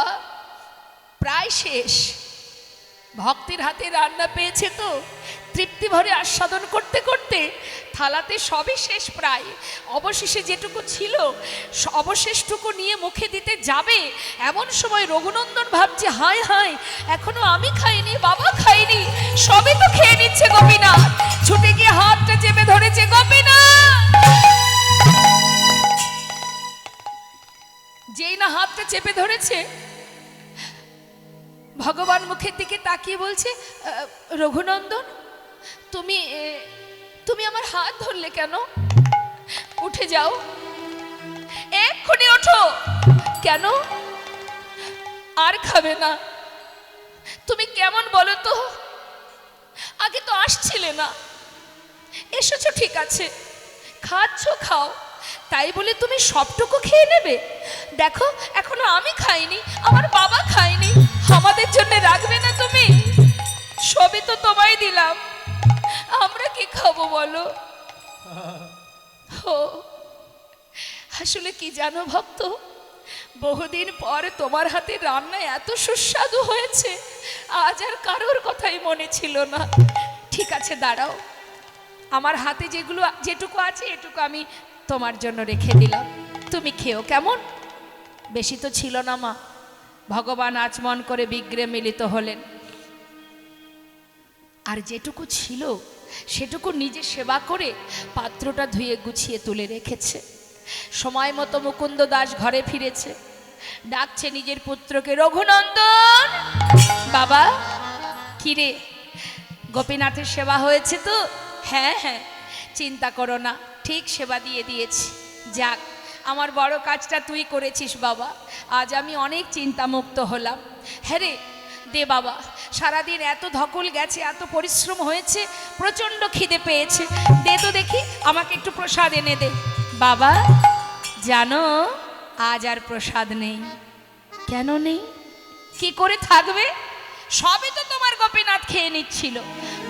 প্রায় শেষ। ভক্তের হাতে রান্না পেয়েছে তো, তৃপ্তি ভরে আস্বাদন করতে করতে থালাতে সবই শেষ প্রায়। অবশেষে যেটুকু ছিল অবশেষটুকু নিয়ে মুখে দিতে যাবে, এমন সময় রঘুনন্দন ভাবছে, হায় হায় এখনো আমি খাইনি, বাবা খাইনি, সবই তো খেয়ে নিচ্ছে গোপীনাথ। ছুটে গিয়ে হাতটা চেপে ধরেছে, গোপীনাথ যেই না হাতটা চেপে ধরেছে, ভগবান মুখের দিকে তাকিয়ে বলছে, রঘুনন্দন, তুমি আমার হাত ধরলে কেন? উঠে যাও, এক্ষুনি ওঠো। কেন? আর খাবে না? তুমি কেমন বলো তো? আগে তো আসছিলে না, এসেছো ঠিক আছে, খাচ্ছ খাও, তাই বলে তুমি সবটুকু খেয়ে নেবে? দেখো এখনো আমি খাইনি, আমার বাবা খায়নি, আমাদের জন্য রাখবে না তুমি? সবই তো তোমায় দিলাম, আমরা কি খাবো বলো? ও আসলে কি জানো ভক্ত, বহুদিন পর তোমার হাতে রান্না এত সুস্বাদু হয়েছে, আজ আর কারোর কথাই মনে ছিল না। ঠিক আছে দাঁড়াও, আমার হাতে যেটুকু আছে এটুকু আমি তোমার জন্য রেখে দিলাম, তুমি খেও কেমন? বেশি তো ছিল না মা। ভগবান আচমন করে বিগ্রহে মিলিত হলেন, আর যেটুকু ছিল সেটুকু নিজে সেবা করে পাত্রটা ধুয়ে গুছিয়ে তুলে রেখেছে। সময় মতো মুকুন্দ দাস ঘরে ফিরেছে, ডাকছে নিজের পুত্রকে, রঘুনন্দন। বাবা, কিরে, গোপীনাথের সেবা হয়েছে তো? হ্যাঁ হ্যাঁ, চিন্তা করো না, ঠিক সেবা দিয়ে দিয়েছি। যাক, আমার বড় কাজটা তুই করেছিস বাবা, আজ আমি অনেক চিন্তামুক্ত হলাম। হ্যাঁ রে, দে বাবা, সারাদিন এত ধকল গেছে, এত পরিশ্রম হয়েছে, প্রচণ্ড খিদে পেয়েছে, দে তো দেখি, আমাকে একটু প্রসাদ এনে দে। বাবা জানো, আজ আর প্রসাদ নেই। কেন নেই? কি করে থাকবে? সবই তো তোমার গোপীনাথ খেয়ে নিচ্ছিল,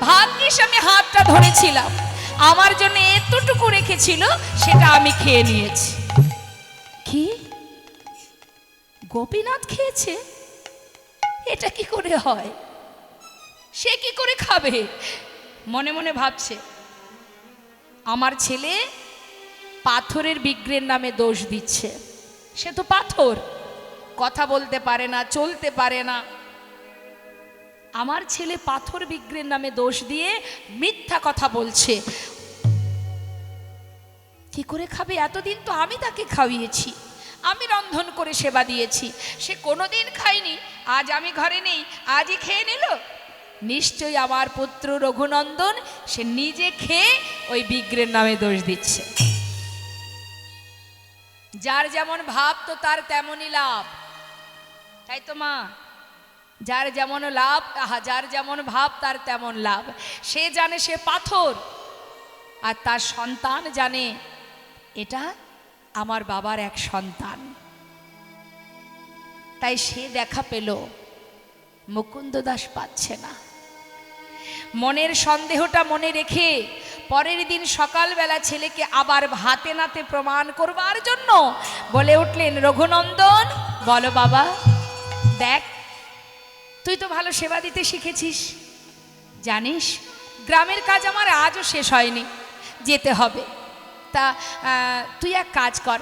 ভাগ্যিস আমি হাতটা ধরেছিলাম, আমার জন্য এতটুকু রেখেছিল, সেটা আমি খেয়ে নিয়েছি। কি? গোপীনাথ খেয়েছে? এটা কি করে হয়? সে কি করে খাবে? মনে মনে ভাবছে, আমার ছেলে পাথরের বিগ্রহের নামে দোষ দিচ্ছে। সে তো পাথর, কথা বলতে পারে না, চলতে পারে না। আমার ছেলে পাথর বিগ্রহের নামে দোষ দিয়ে মিথ্যা কথা বলছে। কি করে খাবে? এতদিন তো আমি তাকে খাইয়েছি, আমি রন্ধন করে সেবা দিয়েছি, সে কোনোদিন খায়নি, আজ আমি ঘরে নেই, আজই খেয়ে নিল। নিশ্চয়ই আমার পুত্র রঘুনন্দন, সে নিজে খেয়ে ওই বিগ্রহের নামে দোষ দিচ্ছে। যার যেমন ভাব তো তার তেমনই লাভ, তাই তো মা? যার যেমন লাভ, যার যেমন ভাব তার তেমন লাভ। সে জানে সে পাথর, আর তার সন্তান জানে এটা আমার বাবার এক সন্তান। তাই সে দেখা পেল, মুকুন্দ দাস পাচ্ছে না। মনের সন্দেহটা মনে রেখে পরের দিন সকালবেলা ছেলেকে আবার হাতে নাতে প্রমাণ করবার জন্য বলে উঠলেন, রঘুনন্দন বলো বাবা, দেখ তুই তো ভালো সেবা দিতে শিখেছিস, জানিস গ্রামের কাজ আমার আজও শেষ হয়নি, যেতে হবে। তা তুই এক কাজ কর,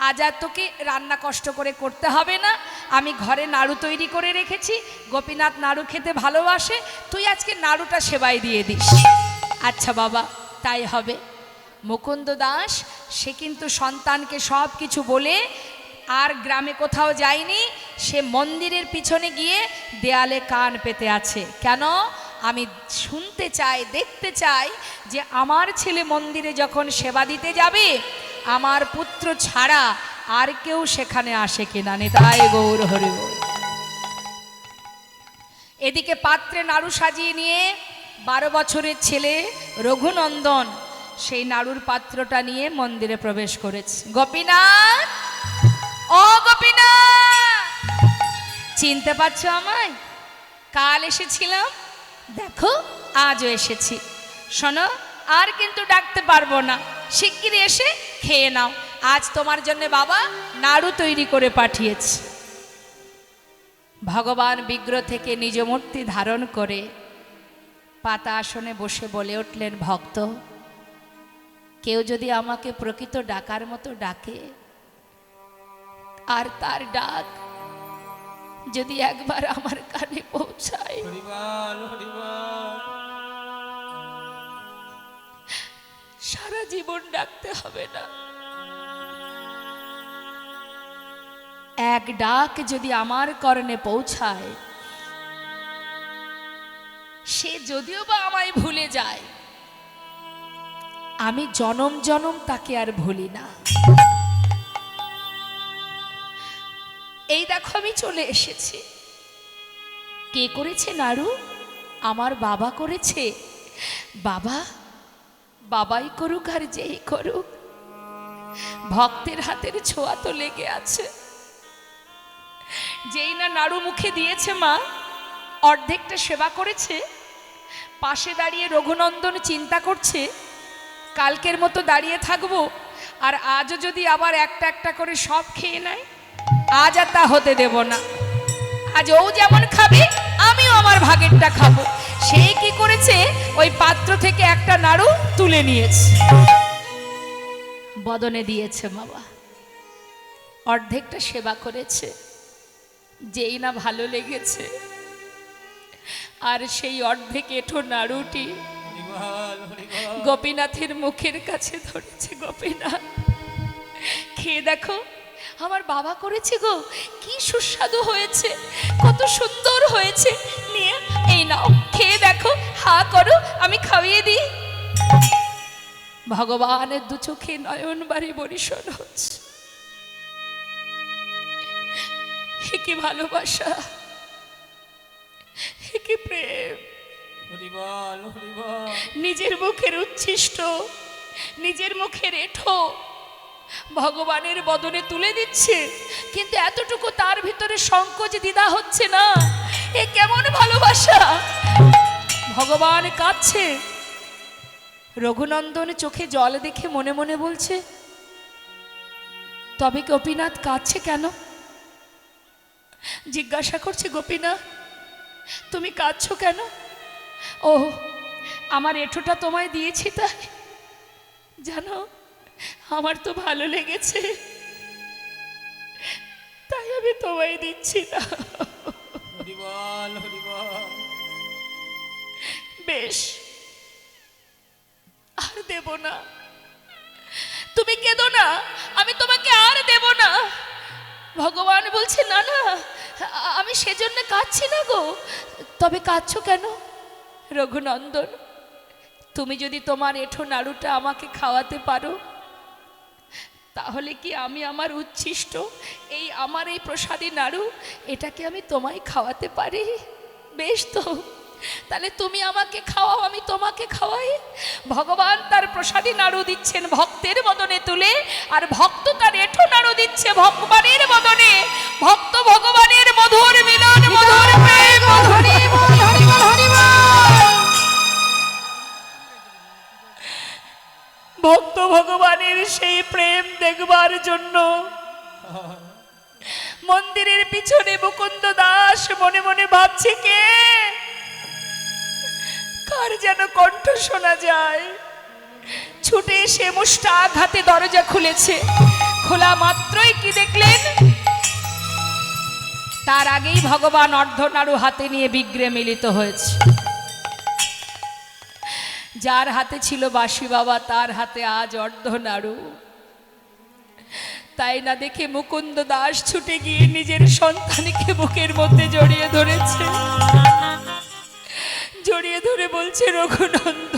আজ আর তোকে রান্না কষ্ট করে করতে হবে না, আমি ঘরে নাড়ু তৈরি করে রেখেছি, গোপীনাথ নাড়ু খেতে ভালোবাসে, তুই আজকে নাড়ুটা সেবাই দিয়ে দিস। আচ্ছা বাবা, তাই হবে। মুকুন্দ দাস সে কিন্তু সন্তানকে সব কিছু বলে আর গ্রামে কোথাও যায়নি, সে মন্দিরের পিছনে গিয়ে দেয়ালে কান পেতে আছে। কেন? আমি শুনতে চাই, দেখতে চাই যে আমার ছেলে মন্দিরে যখন সেবা দিতে যাবে, আমার পুত্র ছাড়া আর কেউ সেখানে আসে কিনা। নিতাই গৌর হরি বল। এদিকে পাত্রে নাড়ু সাজিয়ে নিয়ে 12 বছরের ছেলে রঘুনন্দন সেই নাড়ুর পাত্রটা নিয়ে মন্দিরে প্রবেশ করেছে। গোপীনাথ, ও গোপীনাথ, চিনতে পারছো আমায়? কাল এসেছিলাম, দেখো আজও এসেছি। শোনো, আর কিন্তু ডাকতে পারবো না, শিগগিরই এসে খেয়ে নাও, আজ তোমার জন্য বাবা নাড়ু তৈরি করে পাঠিয়েছি। ভগবান বিগ্রহ থেকে নিজ মূর্তি ধারণ করে পাতা আসনে বসে বলে উঠলেন, ভক্ত, কেউ যদি আমাকে প্রকৃত ডাকার মতো ডাকে, আর তার ডাক যদি একবার আমার কানে পৌঁছায়, সারা জীবন ডাকতে হবে না। এক ডাক যদি আমার কর্ণে পৌঁছায়, সে যদিও বা আমায় ভুলে যায়, আমি জনম জনম তাকে আর ভুলি না। এই দেখো আমি চলে এসেছি। কে করেছে নাড়ু? আমার বাবা করেছে। বাবা, বাবাই করুক আর যেই করুক, ভক্তের হাতের ছোঁয়া তো লেগে আছে। যেই না নাড়ু মুখে দিয়েছে মা, অর্ধেকটা সেবা করেছে, পাশে দাঁড়িয়ে রঘুনন্দন চিন্তা করছে কালকের মতো দাঁড়িয়ে থাকবো, আর আজও যদি আবার একটা একটা করে সব খেয়ে নেয়, আজ আর তা হতে দেব না। আজ ও যেমন খাবে, আমিও আমার ভাগেরটা খাবো। সেই কি করেছে, ওই পাত্র থেকে একটা নাড়ু তুলে নিয়েছে, বদনে দিয়েছে বাবা। অর্ধেকটা সেবা করেছে, যেই না ভালো লেগেছে, আর সেই অর্ধেক এঁঠো নাড়ুটি গোপীনাথের মুখের কাছে ধরেছে। গোপীনাথ, খেয়ে দেখো, আমার বাবা করেছে গো, কি সুস্বাদু হয়েছে, কত সুন্দর হয়েছে। নিয়ে এই নাও, খেয়ে দেখো, হা করো, আমি খাইয়ে দিই। ভগবানের দু চোখে নয়ন বাড়ি বরিশন হচ্ছে। হে কি ভালোবাসা, হে কি প্রেম। নিজের মুখের উচ্ছিষ্ট, নিজের মুখের এঁঠো ভগবানের বদনে তুলে দিচ্ছে, কিন্তু এতটুকু তার ভিতরে সংকোচ দ্বিধা হচ্ছে না। এ কেমন ভালোবাসা! ভগবান কাঁদছে। রঘুনন্দন চোখে জল দেখে মনে মনে বলছে, তবে গোপীনাথ কাঁদছে কেন? জিজ্ঞাসা করছে, গোপীনাথ তুমি কাঁদছো কেন? ও, আমার এঁঠোটা তোমায় দিয়েছি তাই? জানো, আমার তো ভালো লেগেছে, তাই আমি তোমায় দিচ্ছি না। বেশ, আর দেব না। তুমি কেঁদো না, আমি তোমাকে আর দেব না। ভগবান বলছে, না না, আমি সেজন্য কাঁদছি না গো। তবে কাঁদছো কেন? রঘুনন্দন, তুমি যদি তোমার এঁঠো নাড়ুটা আমাকে খাওয়াতে পারো, তাহলে কি আমি আমার উচ্ছিষ্ট এই আমার এই প্রসাদী নাড়ু, এটাকে আমি তোমায় খাওয়াতে পারি? বেশ তো, তাহলে তুমি আমাকে খাওয়াও, আমি তোমাকে খাওয়াই। ভগবান তার প্রসাদী নাড়ু দিচ্ছেন ভক্তের বদনে তুলে, আর ভক্ত তার এঁঠো নাড়ু দিচ্ছে ভগবানের বদনে। ভক্ত ভগবানের মধুর মিলন, মধুর প্রেম, মধুরী ভক্ত ভগবানের সেই প্রেম দেখবার জন্য মন্দিরের পিছনে মুকুন্দ দাস মনে মনে ভাবছে, কে কার যেন কণ্ঠ শোনা যায়। ছুটে এসে মুষ্টা আঘাতে দরজা খুলেছে। খোলা মাত্রই কি দেখলেন, তার আগেই ভগবান অর্ধনাড়ু হাতে নিয়ে বিগ্রে মিলিত হয়েছে। যার হাতে ছিল বাঁশি বাবা, তার হাতে আজ অর্ধনাড়ু। তাই না দেখে মুকুন্দ দাস ছুটে গিয়ে নিজের সন্তানকে বুকের মধ্যে জড়িয়ে ধরেছে। জড়িয়ে ধরে বলছে, রঘুনন্দ,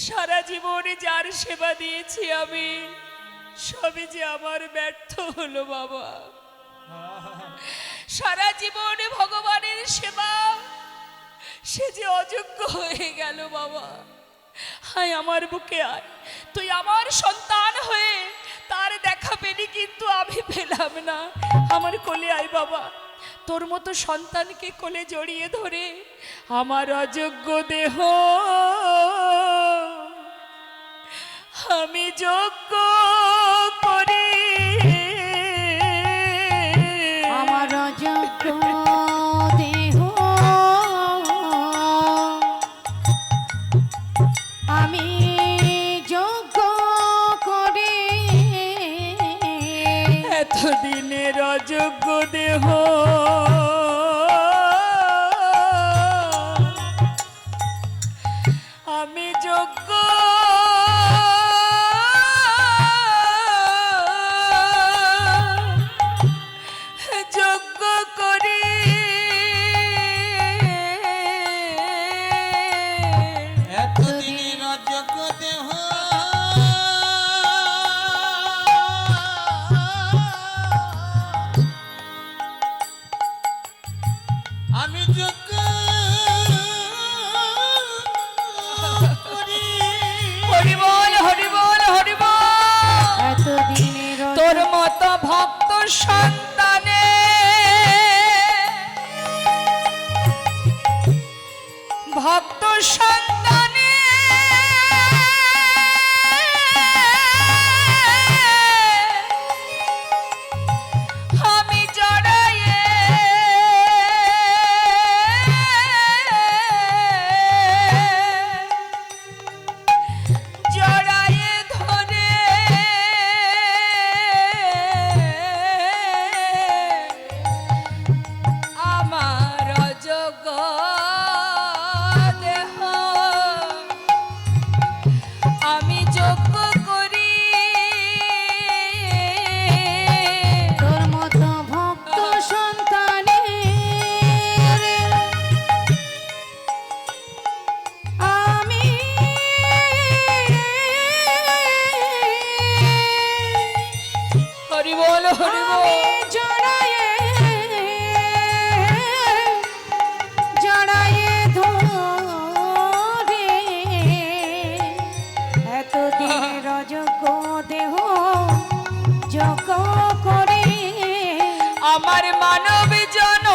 সারা জীবনে যার সেবা দিয়েছি আমি, সবে যে আমার ব্যর্থ হলো বাবা। সারা জীবনে ভগবানের সেবা, সে যে অযোগ্য হয়ে গেল বাবা। হায় আমার বুকে আয়, তুই আমার সন্তান হয়ে তার দেখা পেলি, কিন্তু আমি পেলাম না। আমার কোলে আয় বাবা, তোর মতো সন্তানকে কোলে জড়িয়ে ধরে আমার অযোগ্য দেহ আমি যোগ্য করি। আমার অযোগ্য দেহ আমি যোগ্য করে, এতদিনের অযোগ্য দেহ আমি যোগ্য আমার মানব জন